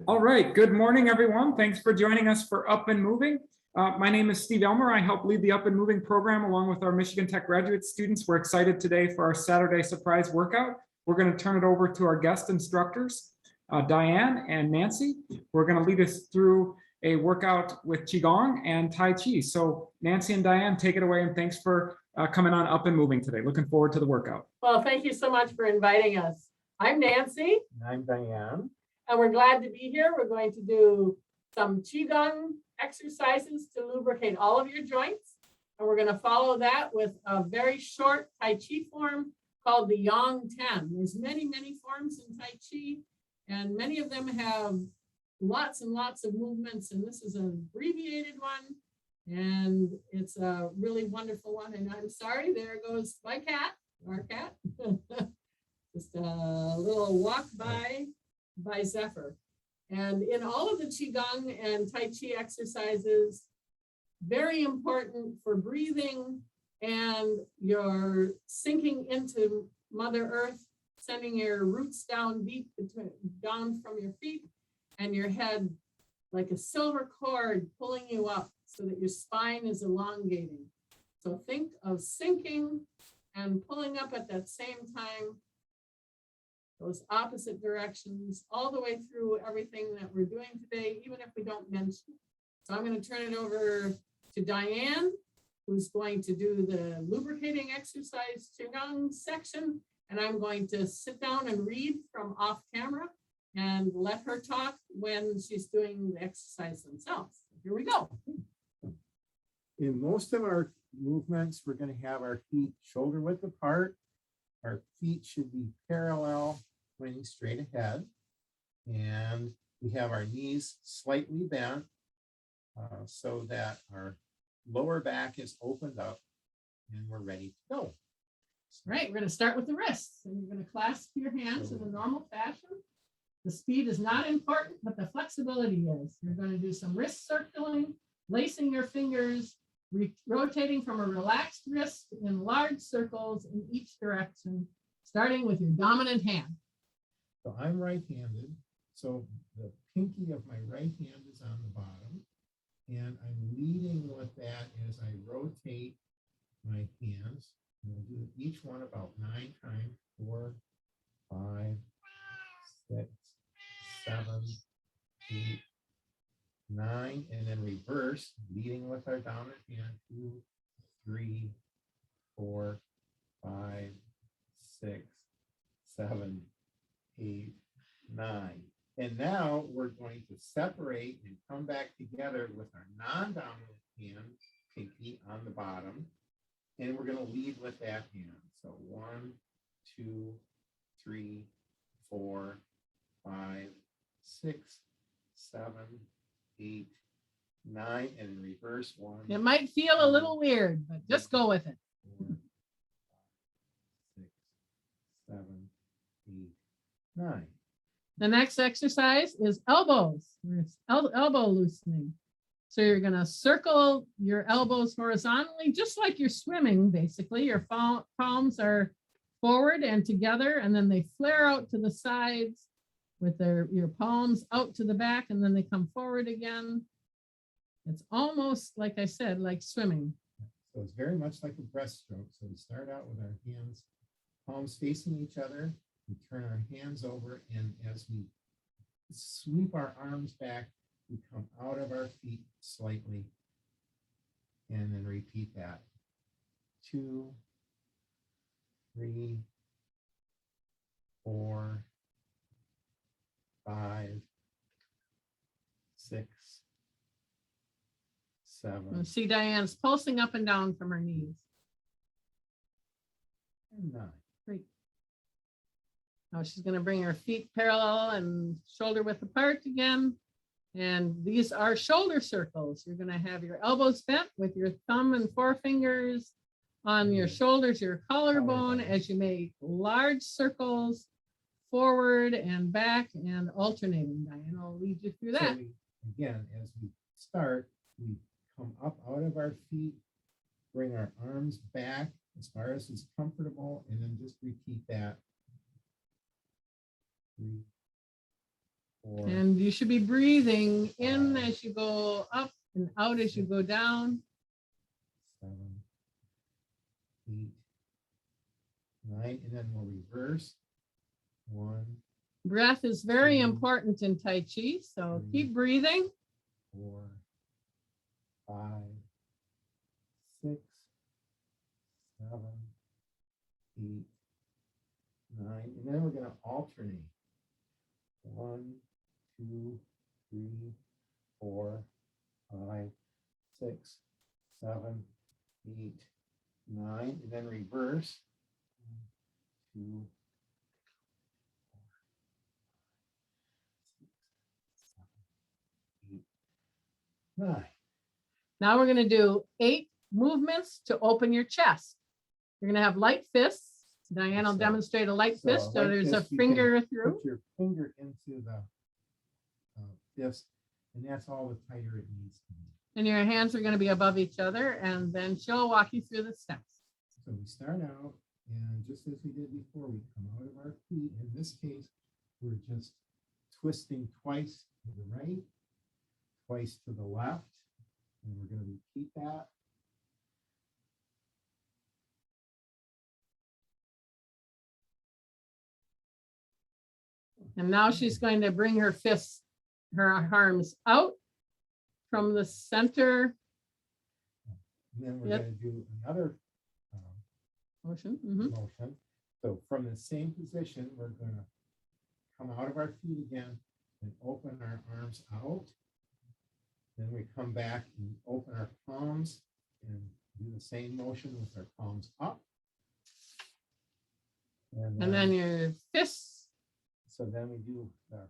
All right, good morning, everyone. Thanks for joining us for Up and Moving. My name is Steve Elmer. I help lead the Up and Moving program along with our Michigan Tech graduate students. We're excited today for our Saturday surprise workout. We're going to turn it over to our guest instructors, Diane and Nancy. We're going to lead us through a workout with Qigong and Tai Chi. So Nancy and Diane, take it away, and thanks for coming on Up and Moving today. Looking forward to the workout. Well, thank you so much for inviting us. I'm Nancy. And I'm Diane. And we're glad to be here. We're going to do some Qigong exercises to lubricate all of your joints. And we're going to follow that with a very short Tai Chi form called the Yang 10. There's many, many forms in Tai Chi, and many of them have lots and lots of movements. And this is an abbreviated one. And it's a really wonderful one. And I'm sorry, there goes my cat, our cat. Just a little walk by Zephyr. And in all of the Qigong and Tai Chi exercises, very important for breathing and your sinking into Mother Earth, sending your roots down deep, down from your feet and your head like a silver cord pulling you up so that your spine is elongating. So think of sinking and pulling up at that same time, those opposite directions, all the way through everything that we're doing today, even if we don't mention it. So I'm going to turn it over to Diane, who's going to do the lubricating exercise Qigong section. And I'm going to sit down and read from off camera and let her talk when she's doing the exercise themselves. Here we go. In most of our movements, we're going to have our feet shoulder width apart. Our feet should be parallel, pointing straight ahead. And we have our knees slightly bent so that our lower back is opened up and we're ready to go. Right, we're going to start with the wrists. And you're going to clasp your hands in a normal fashion. The speed is not important, but the flexibility is. You're going to do some wrist circling, lacing your fingers, rotating from a relaxed wrist in large circles in each direction, starting with your dominant hand. So I'm right-handed. So the pinky of my right hand is on the bottom. And I'm leading with that as I rotate my hands. And I'll do each one about 9 times, 4, 5, 6, 7, 8, 9, and then reverse, leading with our dominant hand, 2, 3, 4, 5, 6, 7, 8, 9. And now we're going to separate and come back together with our non-dominant hand, pinky on the bottom, and we're going to lead with that hand. So 1, 2, 3, 4, 5, 6, 7, 8, 9, and in reverse 1. It might feel a little weird, but just go with it. 4, 5, 6, 7, 8, 9. The next exercise is elbows. It's elbow loosening. So you're going to circle your elbows horizontally, just like you're swimming, basically. Your palms are forward and together, and then they flare out to the sides with your palms out to the back, and then they come forward again. It's almost, like I said, like swimming. So it's very much like a breaststroke. So we start out with our hands, palms facing each other. We turn our hands over, and as we sweep our arms back, we come out of our feet slightly, and then repeat that. 2, 3, 4, 5, 6, 7. See, Diane's pulsing up and down from her knees. And 9. Great. Now she's going to bring her feet parallel and shoulder width apart again. And these are shoulder circles. You're going to have your elbows bent with your thumb and forefingers on your shoulders, your collarbone, as you make large circles forward and back and alternating. Diane will lead you through that. So again, as we start, we come up out of our feet, bring our arms back as far as is comfortable, and then just repeat that 3, 4, And you should be breathing in as you go up and out as you go down. 7, 8, 9, and then we'll reverse. 1, Breath is very important in Tai Chi, so keep breathing. 4, 5, 6, 7, 8, 9, and then we're going to alternate. 1, 2, 3, 4, 5, 6, 7, 8, 9, and then reverse. 1, 2, 4, 6, 7, 8, 9. Now we're going to do 8 movements to open your chest. You're going to have light fists. Diane will So- demonstrate a light so fist. So like there's a this, you finger can through. Put your finger into the fist, and that's all the tighter it needs to be. And your hands are going to be above each other. And then she'll walk you through the steps. So we start out, and just as we did before, we come out of our feet. In this case, we're just twisting twice to the right, twice to the left, and we're going to repeat that. And now she's going to bring her fists, her arms out from the center And then we're Yep. going to do another motion. Mhm. motion. So from the same position, we're going to come out of our feet again and open our arms out. Then we come back and open our palms and do the same motion with our palms up. And then your fists so then we do our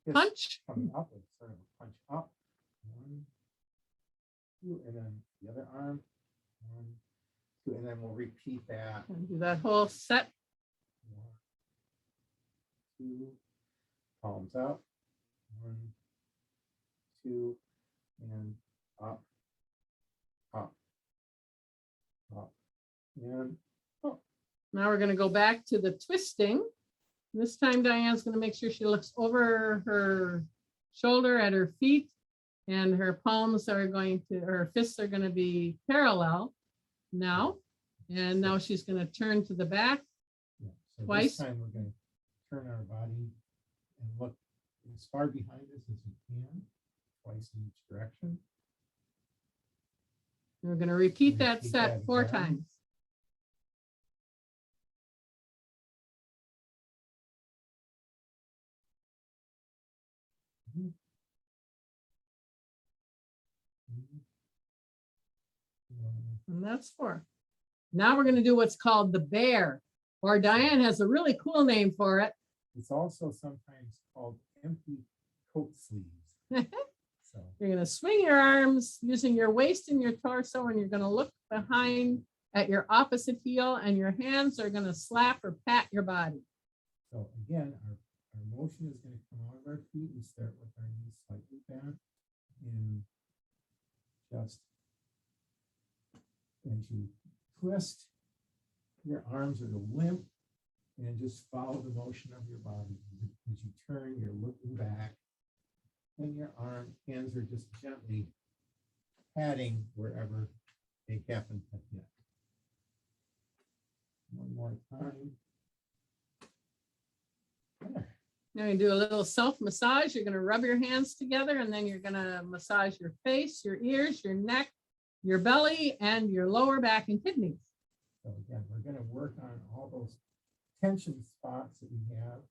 fist punch. coming up, it's sort of a punch up. 1, 2, and then the other arm. 1, 2, and then we'll repeat that. And do that whole set. 1, 2, palms up. 1, 2, and up, up, up, and up. Now we're going to go back to the twisting. This time Diane's going to make sure she looks over her shoulder at her feet, and her palms are going to, her fists are going to be parallel now. And now she's going to turn to the back. Yeah. So Twice. this time we're going to turn our body and look as far behind us as we can, twice in each direction. We're going to repeat that Repeat set that 4 again. times. And that's 4. Now we're going to do what's called the bear, or Diane has a really cool name for it. It's also sometimes called empty coat sleeves. So You're going to swing your arms using your waist and your torso, and you're going to look behind at your opposite heel, and your hands are going to slap or pat your body. So again, our motion is going to come out of our feet. We start with our knees slightly back and just as you twist, your arms are to limp and just follow the motion of your body. As you turn, you're looking back and your hands are just gently patting wherever they happen to hit. One more time. There. Now you do a little self-massage. You're going to rub your hands together, and then you're going to massage your face, your ears, your neck, your belly, and your lower back and kidneys. So again, we're going to work on all those tension spots that we have.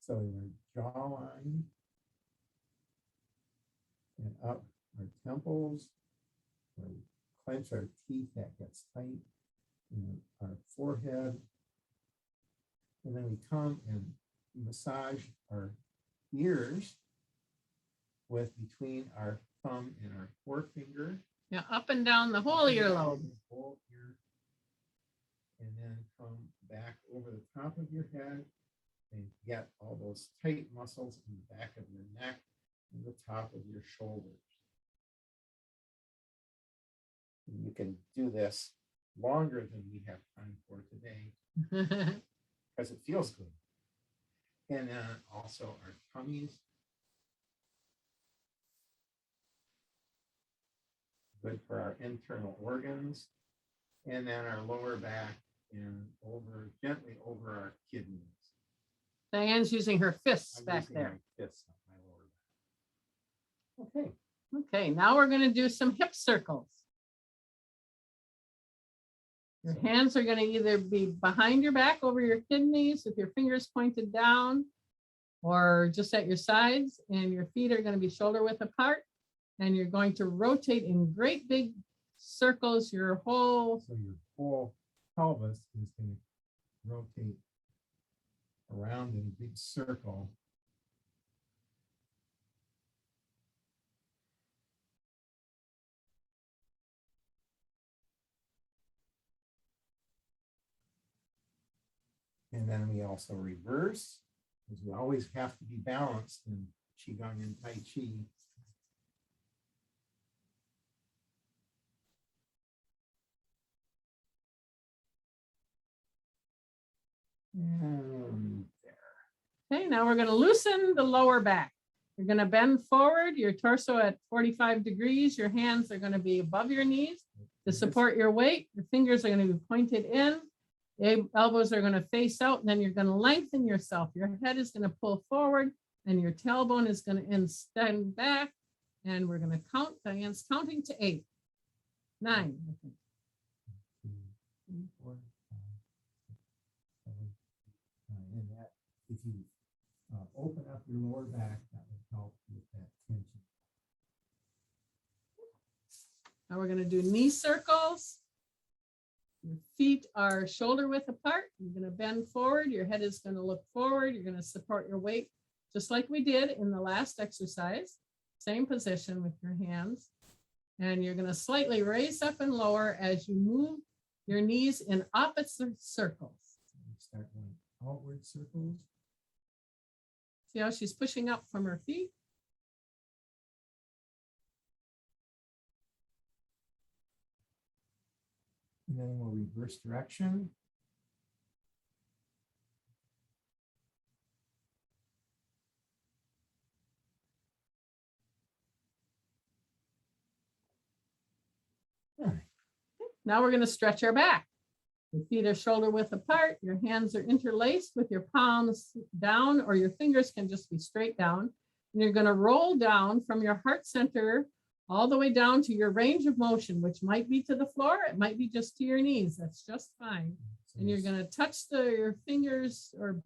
So your jawline and up our temples, where we clench our teeth, that gets tight, and our forehead. And then we come and massage our ears with between our thumb and our forefinger. Yeah, up and down the whole earlobe. The whole ear. And then come back over the top of your head and get all those tight muscles in the back of your neck and the top of your shoulders. And you can do this longer than we have time for today because it feels good. And then also our tummies good for our internal organs. And then our lower back and gently over our kidneys. Diane's using her fists I'm back using there. my fists on my lower back. Okay. Okay, now we're going to do some hip circles. Your hands are going to either be behind your back over your kidneys with your fingers pointed down, or just at your sides, and your feet are going to be shoulder width apart, and you're going to rotate in great big circles So your whole pelvis is going to rotate around in a big circle. And then we also reverse, because we always have to be balanced in Qigong and Tai Chi. And Okay, now we're going to loosen the lower back. You're going to bend forward, your torso at 45 degrees. Your hands are going to be above your knees to support your weight. Your fingers are going to be pointed in. Elbows are going to face out, and then you're going to lengthen yourself. Your head is going to pull forward, and your tailbone is going to extend back. And we're going to count. Diane's counting to 8, 9. I think. 2, 3, 4, 5, 6, 7, 8, 9. And that, if you open up your lower back, that will help with that tension. Now we're going to do knee circles. Your feet are shoulder width apart. You're going to bend forward. Your head is going to look forward. You're going to support your weight just like we did in the last exercise. Same position with your hands. And you're going to slightly raise up and lower as you move your knees in opposite circles. Start going outward circles. See how she's pushing up from her feet? And then we'll reverse direction. All right. Now we're going to stretch our back. Your feet are shoulder width apart. Your hands are interlaced with your palms down, or your fingers can just be straight down. And you're going to roll down from your heart center all the way down to your range of motion, which might be to the floor. It might be just to your knees. That's just fine. And you're going to touch your fingers or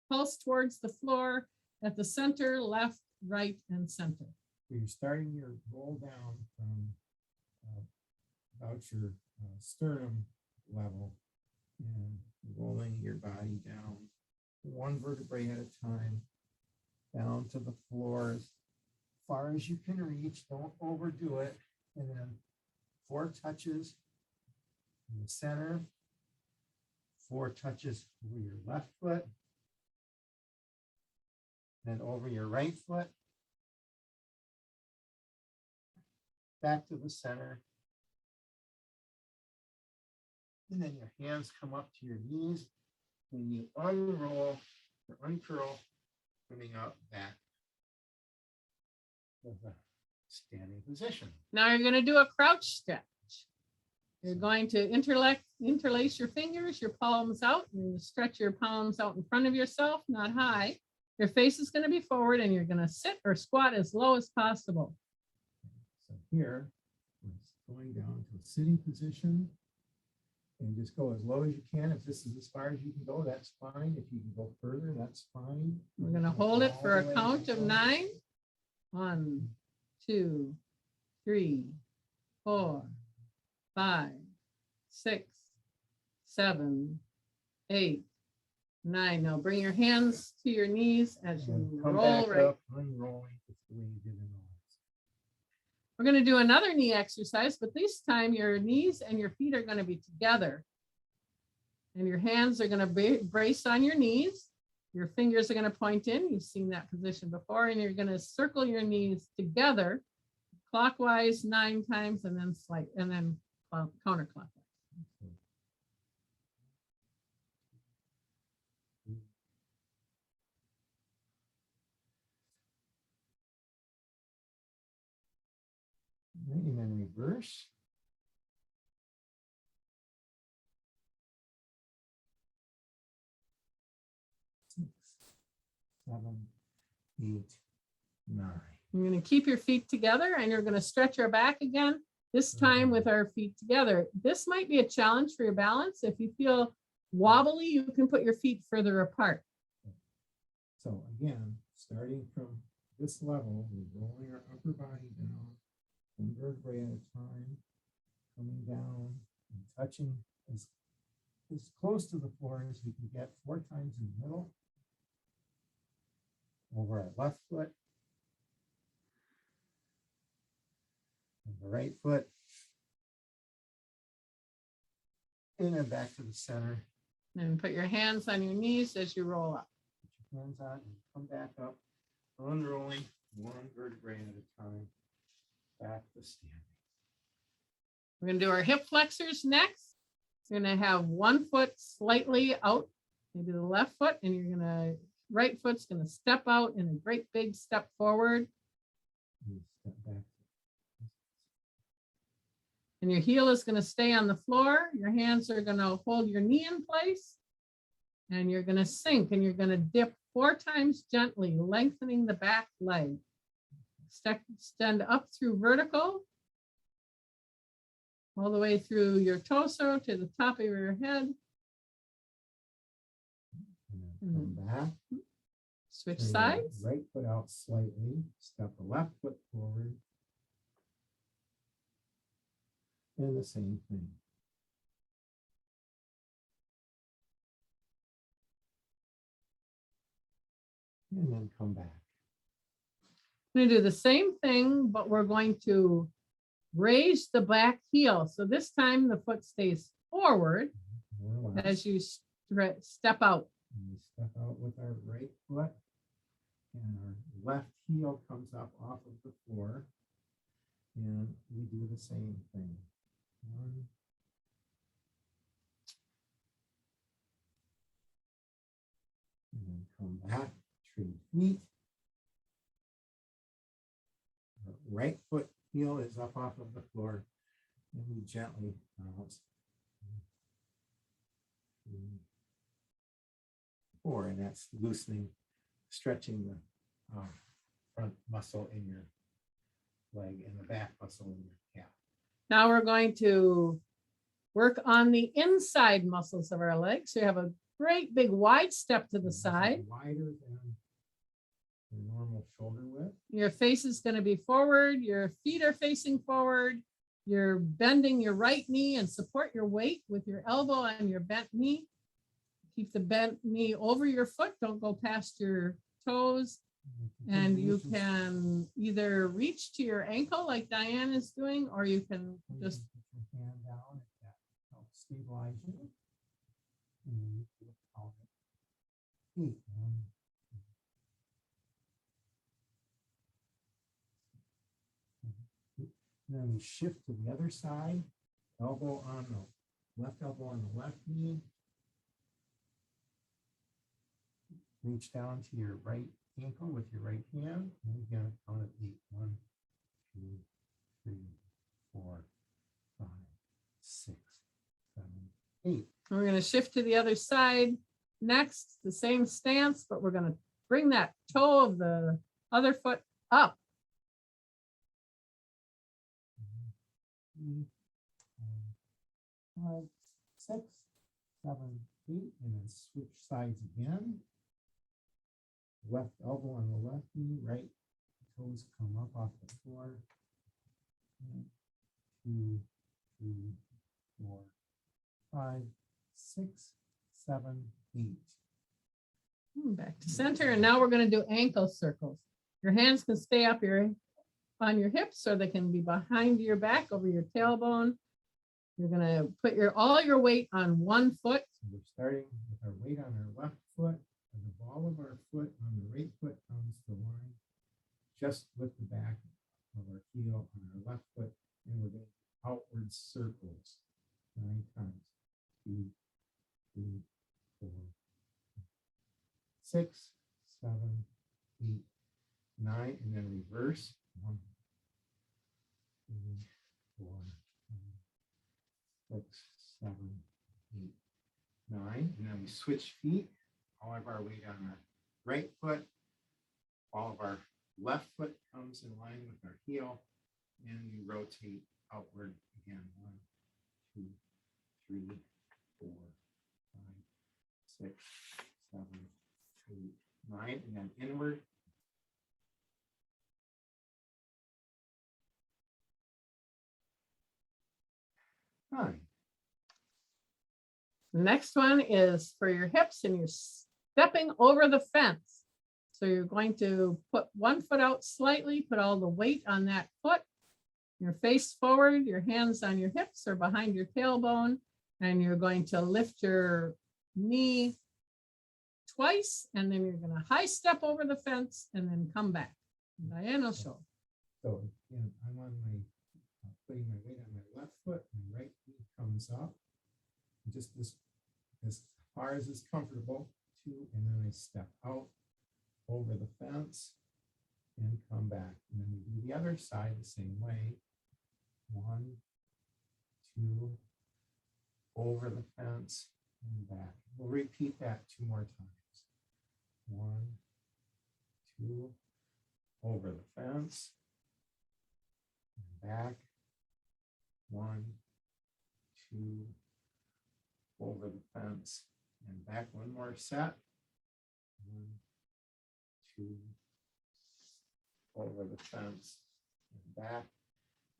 pulse towards the floor at the center, left, right, and center. So you're starting your roll down from about your sternum level and rolling your body down one vertebrae at a time, down to the floor as far as you can reach. Don't overdo it. And then 4 touches in the center, 4 touches over your left foot, then over your right foot, back to the center. And then your hands come up to your knees when you unroll or uncurl, coming up back to the standing position. Now you're going to do a crouch stretch. You're going to interlace your fingers, your palms out. You're going to stretch your palms out in front of yourself, not high. Your face is going to be forward, and you're going to sit or squat as low as possible. So here, we're going down to a sitting position. And just go as low as you can. If this is as far as you can go, that's fine. If you can go further, that's fine. We're going to hold it for a count of 9. 1, 2, 3, 4, 5, 6, 7, 8, 9. Now bring your hands to your knees as you roll right. Up, unrolling just the way you did in the last. We're going to do another knee exercise, but this time your knees and your feet are going to be together. And your hands are going to brace on your knees. Your fingers are going to point in. You've seen that position before. And you're going to circle your knees together clockwise 9 times and then counterclockwise. And then reverse. 6, 7, 8, 9. You're going to keep your feet together and you're going to stretch your back again, this time with our feet together. This might be a challenge for your balance. If you feel wobbly, you can put your feet further apart. So again, starting from this level, we're rolling our upper body down, one vertebrae at a time, coming down and touching as close to the floor as we can get 4 times in the middle. Over our left foot. And the right foot. And then back to the center. And put your hands on your knees as you roll up. Put your hands on and come back up. Unrolling 1 vertebrae at a time. Back to standing. We're going to do our hip flexors next. You're going to have one foot slightly out, maybe the left foot, and you're going to, right foot's going to step out in a great big step forward. And step back. And your heel is going to stay on the floor. Your hands are going to hold your knee in place. And you're going to sink and you're going to dip 4 times gently, lengthening the back leg. Extend up through vertical, all the way through your torso to the top of your head. And then come back. Switch Turn your sides. Right foot out slightly. Step the left foot forward. And the same thing. And then come back. I'm going to do the same thing, but we're going to raise the back heel. So this time the foot stays forward More or less. as you step out. And we step out with our right foot. And our left heel comes up off of the floor. And we do the same thing. 1. And then come back, trade feet. Our right foot heel is up off of the floor. And we gently bounce. 3, 4, and that's loosening, stretching the front muscle in your leg and the back muscle in your calf. Now we're going to work on the inside muscles of our legs. So you have a great big wide step to the side. Wider than your normal shoulder width. Your face is going to be forward. Your feet are facing forward. You're bending your right knee and support your weight with your elbow on your bent knee. Keep the bent knee over your foot. Don't go past your toes. And you can either reach to your ankle like Diane is doing, or you can just put your hand down. That helps stabilize you. And you count it. 8, 1, 2, 3. Then we shift to the other side. Elbow on the left elbow on the left knee. Reach down to your right ankle with your right hand. And we're going to count at 8. 1, 2, 3, 4, 5, 6, 7, 8. We're going to shift to the other side next, the same stance, but we're going to bring that toe of the other foot up. 3, 4, 5, 6, 7, 8, and then switch sides again. Left elbow on the left knee, right toes come up off the floor. 1, 2, 3, 4, 5, 6, 7, 8. Back to center. And now we're going to do ankle circles. Your hands can stay up on your hips, or they can be behind your back over your tailbone. You're going to put all your weight on one foot. So we're starting with our weight on our left foot. And the ball of our foot on the right foot comes to line just with the back of our heel on our left foot. And we're doing outward circles 9 times. 2, 3, 4, 6, 7, 8, 9, and then reverse. 1, 3, 4, 5, 6, 7, 8, 9. And then we switch feet. All of our weight on our right foot. All of our left foot comes in line with our heel. And we rotate outward again. 1, 2, 3, 4, 5, 6, 7, 8, 9. And then inward. Nine. Next one is for your hips and you're stepping over the fence. So you're going to put one foot out slightly, put all the weight on that foot. Your face forward, your hands on your hips or behind your tailbone, and you're going to lift your knee twice, and then you're going to high step over the fence and then come back. Diane will show. So again, I'm on my putting my weight on my left foot, my right knee comes up, just as far as is comfortable, 2, and then I step out over the fence and come back. And then we do the other side the same way. 1, 2, over the fence and back. We'll repeat that 2 more times. 1, 2, over the fence and back. 1, 2, over the fence and back. One more set. 1, 2, over the fence and back.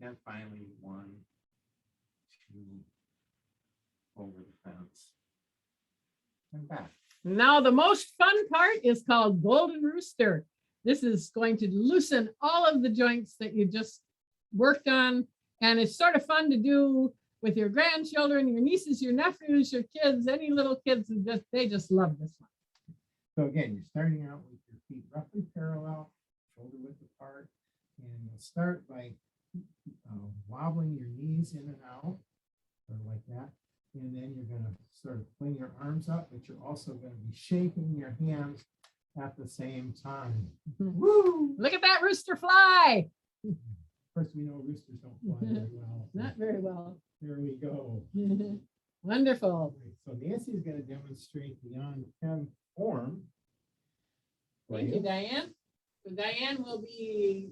And finally, 1, 2, over the fence and back. Now the most fun part is called Golden Rooster. This is going to loosen all of the joints that you just worked on. And it's sort of fun to do with your grandchildren, your nieces, your nephews, your kids, any little kids, and they just love this one. So again, you're starting out with your feet roughly parallel, shoulder width apart, and you'll start by wobbling your knees in and out, or like that. And then you're going to sort of fling your arms up, but you're also going to be shaking your hands at the same time. Woo! Look at that rooster fly. Of course, we know roosters don't fly very well. Not very well. There we go. Wonderful. So Nancy is going to demonstrate the on-10 form. Thank you, Diane. So Diane will be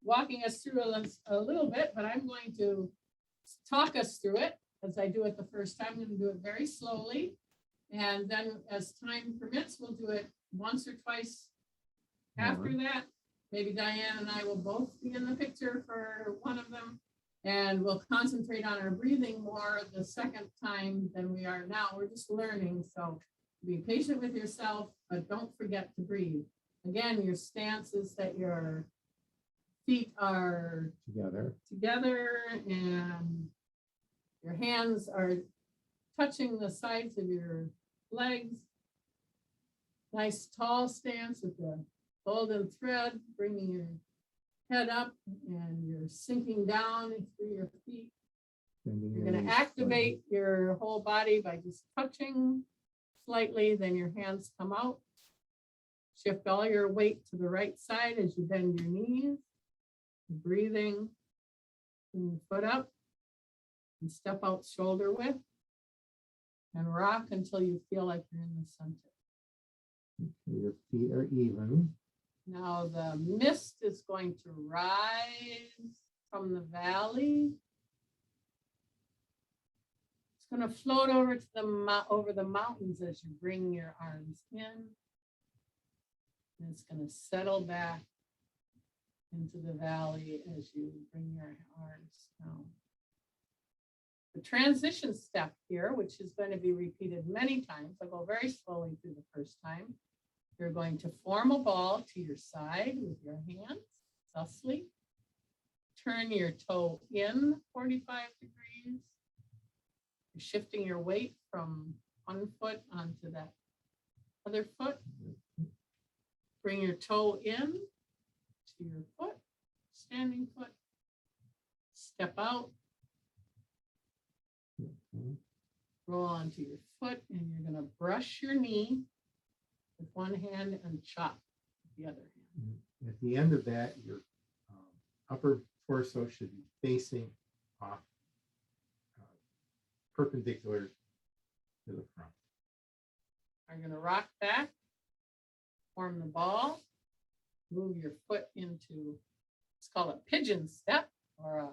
walking us through a little bit, but I'm going to talk us through it as I do it the first time. I'm going to do it very slowly. And then as time permits, we'll do it once or twice after that. Maybe Diane and I will both be in the picture for one of them. And we'll concentrate on our breathing more the second time than we are now. We're just learning. So be patient with yourself, but don't forget to breathe. Again, your stance is that your feet are together and your hands are touching the sides of your legs. Nice tall stance with the golden thread, bringing your head up and you're sinking down through your feet. You're going to activate your whole body by just touching slightly, then your hands come out. Shift all your weight to the right side as you bend your knees. Breathing, bring your foot up and step out shoulder width and rock until you feel like you're in the center. Your feet are even. Now the mist is going to rise from the valley. It's going to float over to the mountains as you bring your arms in. And it's going to settle back into the valley as you bring your arms down. The transition step here, which is going to be repeated many times. I'll go very slowly through the first time. You're going to form a ball to your side with your hands, thusly. Turn your toe in 45 degrees. You're shifting your weight from one foot onto that other foot. Bring your toe in to your foot, standing foot. Step out. Roll onto your foot, and you're going to brush your knee with one hand and chop with the other hand. At the end of that, your upper torso should be facing off, perpendicular to the front. I'm going to rock back, form the ball, move your foot into, it's called a pigeon step or a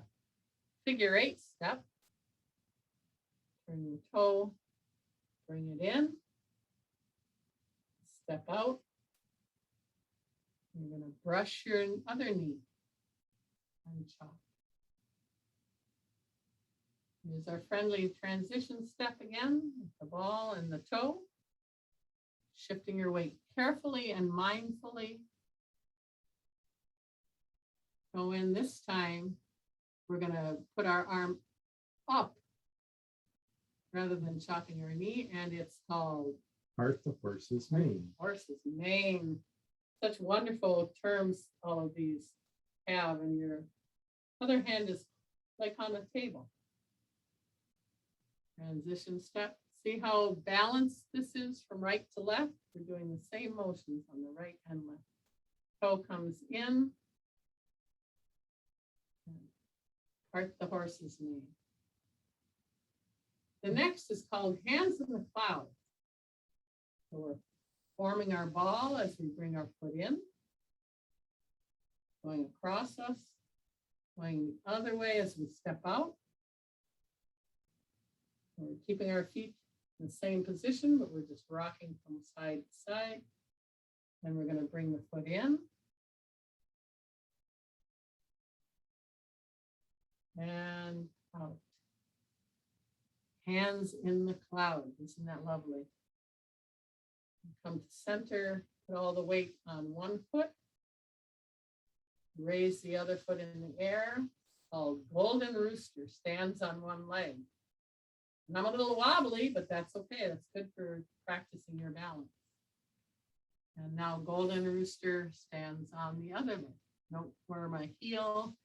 figure 8 step. Turn your toe, bring it in, step out. You're going to brush your other knee and chop. Here's our friendly transition step again, with the ball and the toe. Shifting your weight carefully and mindfully. Go in this time, we're going to put our arm up rather than chopping your knee, and it's called Part the horse's mane. horse's mane. Such wonderful terms all of these have, and your other hand is like on a table. Transition step. See how balanced this is from right to left? We're doing the same motions on the right and left. Toe comes in. Part the horse's mane. The next is called hands in the clouds. So we're forming our ball as we bring our foot in, going across us, going the other way as we step out. We're keeping our feet in the same position, but we're just rocking from side to side. Then we're going to bring the foot in. And out. Hands in the cloud. Isn't that lovely? Come to center, put all the weight on one foot. Raise the other foot in the air. Called golden rooster, stands on one leg. And I'm a little wobbly, but that's okay. That's good for practicing your balance. And now golden rooster stands on the other leg. Note where my heel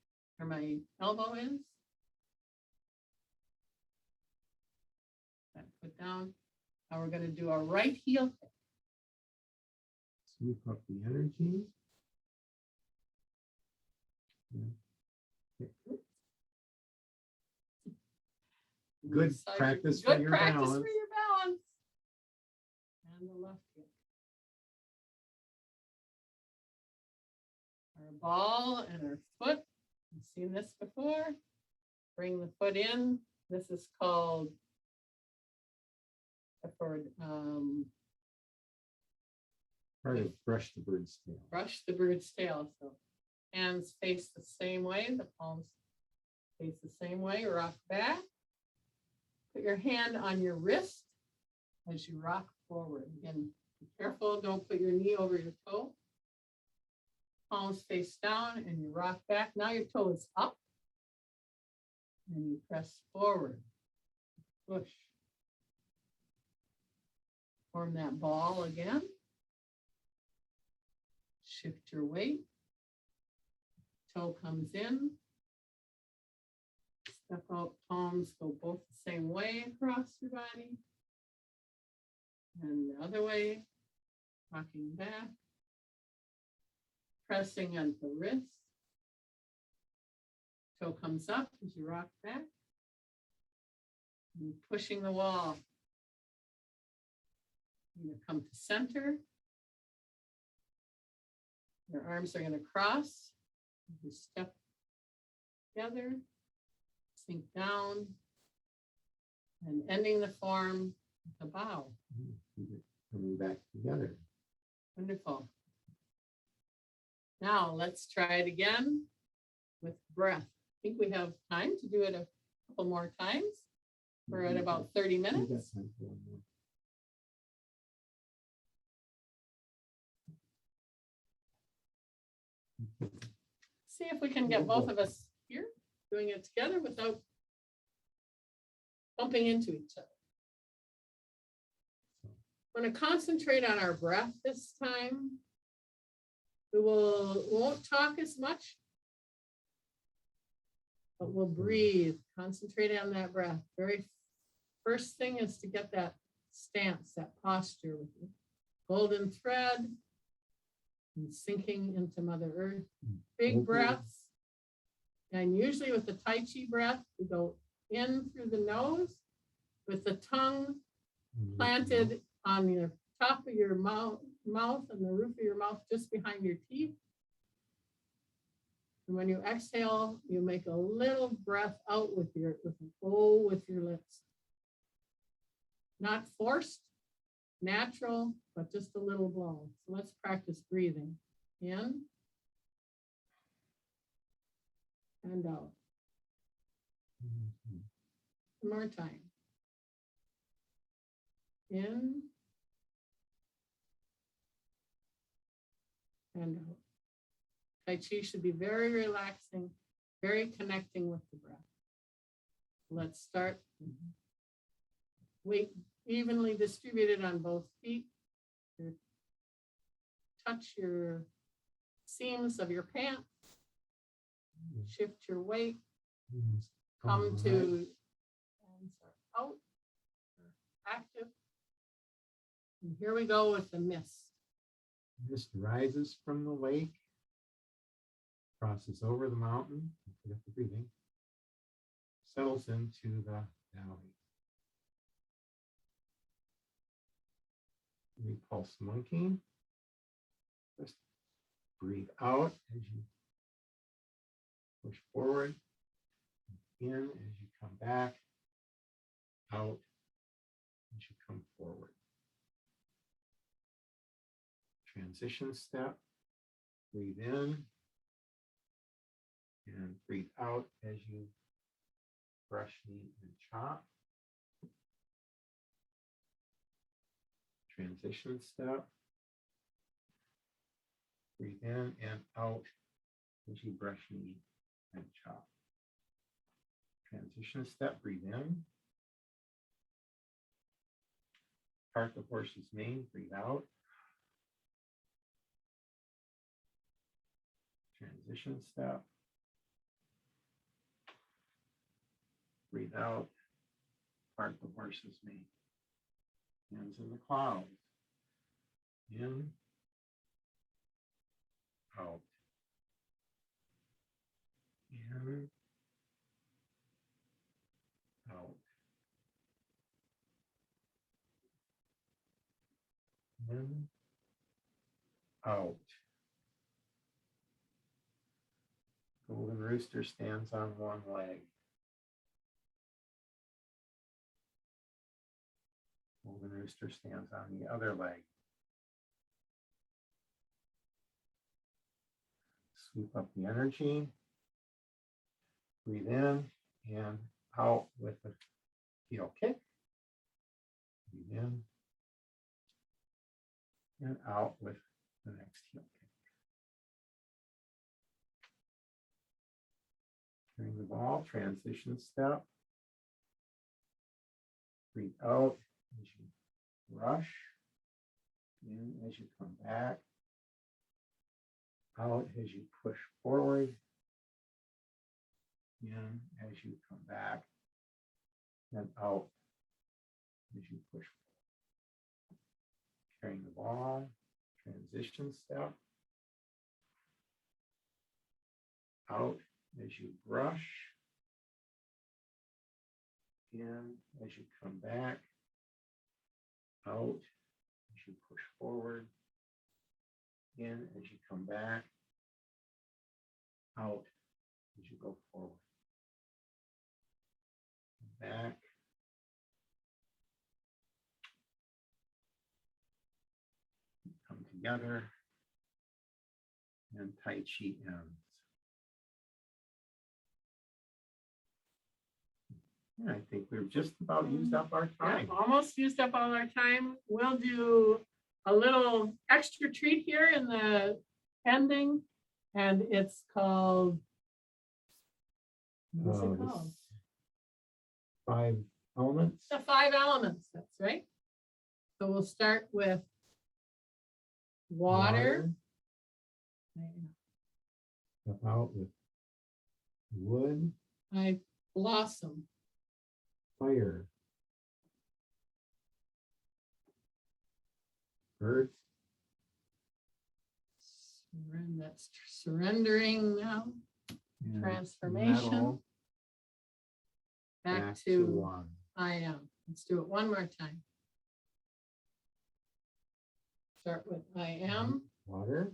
or my elbow is. That foot down. Now we're going to do a right heel kick. Sweep up the energy. Yeah. Good practice for your balance. Good practice for your balance. And the left kick. Our ball and our foot. You've seen this before. Bring the foot in. This is called Part of brush the bird's tail. brush the bird's tail. So hands face the same way. The palms face the same way. Rock back. Put your hand on your wrist as you rock forward. Again, be careful. Don't put your knee over your toe. Palms face down and you rock back. Now your toe is up. And you press forward. Push. Form that ball again. Shift your weight. Toe comes in. Step out, palms go both the same way across your body. And the other way, rocking back. Pressing on the wrist. Toe comes up as you rock back. And pushing the wall. You're going to come to center. Your arms are going to cross. You step together. Sink down. And ending the form with a bow. Coming back together. Wonderful. Now let's try it again with breath. I think we have time to do it a couple more times. We're at about 30 minutes. Time for one more. See if we can get both of us here doing it together without bumping into each other. We're going to concentrate on our breath this time. We won't talk as much, but we'll breathe. Concentrate on that breath. Very first thing is to get that stance, that posture with the golden thread and sinking into Mother Earth. Big breaths. And usually with the Tai Chi breath, we go in through the nose with the tongue planted on your top of your mouth and the roof of your mouth just behind your teeth. And when you exhale, you make a little breath out with a blow with your lips. Not forced, natural, but just a little blow. So let's practice breathing. In and out. One more time. In and out. Tai Chi should be very relaxing, very connecting with the breath. Let's start. Weight evenly distributed on both feet. Touch your seams of your pants. Shift your weight. Come to hands are out. Active. And here we go with the mist. Mist rises from the lake, crosses over the mountain, forget the breathing, settles into the valley. Repulse monkey. Just breathe out as you push forward, in as you come back, out as you come forward. Transition step, breathe in and breathe out as you brush, knead, and chop. Transition step, breathe in and out as you brush, knead, and chop. Transition step, breathe in. Part the horse's mane, breathe out. Transition step. Breathe out. Part the horse's mane. Hands in the clouds. In. Out. In. Out. In. Out. Golden rooster stands on one leg. Golden rooster stands on the other leg. Sweep up the energy. Breathe in and out with a heel kick. Breathe in and out with the next heel kick. Carrying the ball, transition step. Breathe out as you rush. In as you come back. Out as you push forward. In as you come back. And out as you push forward. Carrying the ball, transition step. Out as you brush, in as you come back, out as you push forward, in as you come back, out as you go forward, back, come together, and Tai Chi ends. I think we've just about used up our time. Yeah, almost used up all our time. We'll do a little extra treat here in the ending, and it's called, what's it called? 5 elements. The 5 elements, that's right. So we'll start with water. Step out with wood. I blossom. Fire. Earth. That's surrendering now. and transformation, metal back to water. I am. Let's do it one more time. Start with I am, Water.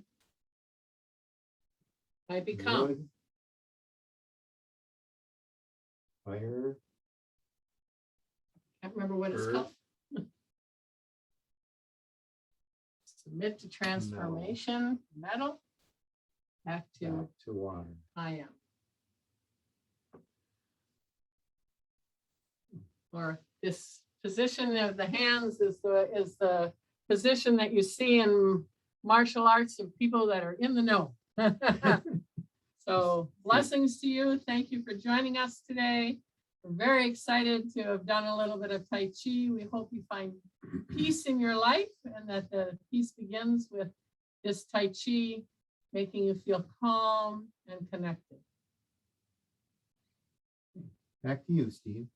I become, Wood, fire. can't remember what it's Earth. called. Submit to transformation, metal, back to Back to water. I am. Or this position of the hands is the position that you see in martial arts of people that are in the know. So blessings to you. Thank you for joining us today. We're very excited to have done a little bit of Tai Chi. We hope you find peace in your life and that the peace begins with this Tai Chi, making you feel calm and connected. Back to you, Steve.